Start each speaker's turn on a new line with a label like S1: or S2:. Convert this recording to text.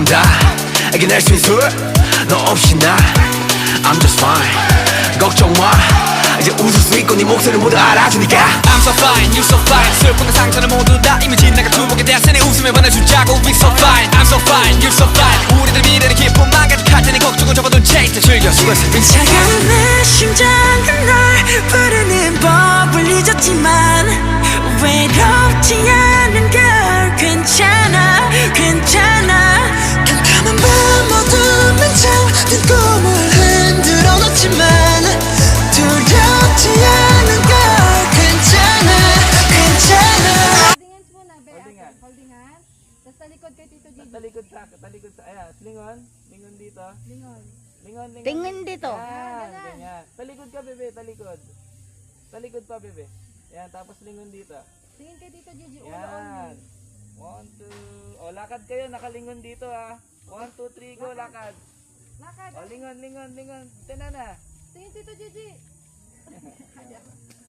S1: 다 이겨낼 수 있을 너 없이 나 I'm just fine 걱정 마 이제 웃을 수 있고 네 목소리를 모두 알아주니까
S2: I'm so fine, you so fine 슬픔과 상처는 모두 다 이미 지나가 두목에 대한 내 웃음에 보내주자고 We so fine, I'm so fine, you so fine 우리들 미래는 기쁨만 가득할 테니 걱정은 접어둔 채 이제 즐겨 수고했어
S3: 차가운 내 심장은 널 부르는 법을 잊었지만 외롭지 않은 걸 괜찮아 괜찮아 캄캄한 밤 어둠에 잠든 꿈을 흔들어 놓지만 두렵지 않은 걸 괜찮아 괜찮아
S4: Holding hands muna, be.
S5: Holding hands.
S4: Holding hands. Tapos talikod kay Tito Gigi.
S5: Talikod sa, ayan, lingon dito.
S4: Lingon.
S5: Lingon.
S6: Tingin dito.
S5: Yan,
S4: Ganun.
S5: ganyan. Talikod ka, bebe, talikod. Talikod pa, bebe. Yan, tapos lingon dito.
S4: Tingin kay Tito Gigi. Ulo
S5: Yan.
S4: only.
S5: 1, 2. O, lakad kayo, nakalingon dito ha. 1, 2, 3, go, lakad.
S4: Lakad.
S5: O, lingon. Tinana.
S4: Tingin Tito Gigi.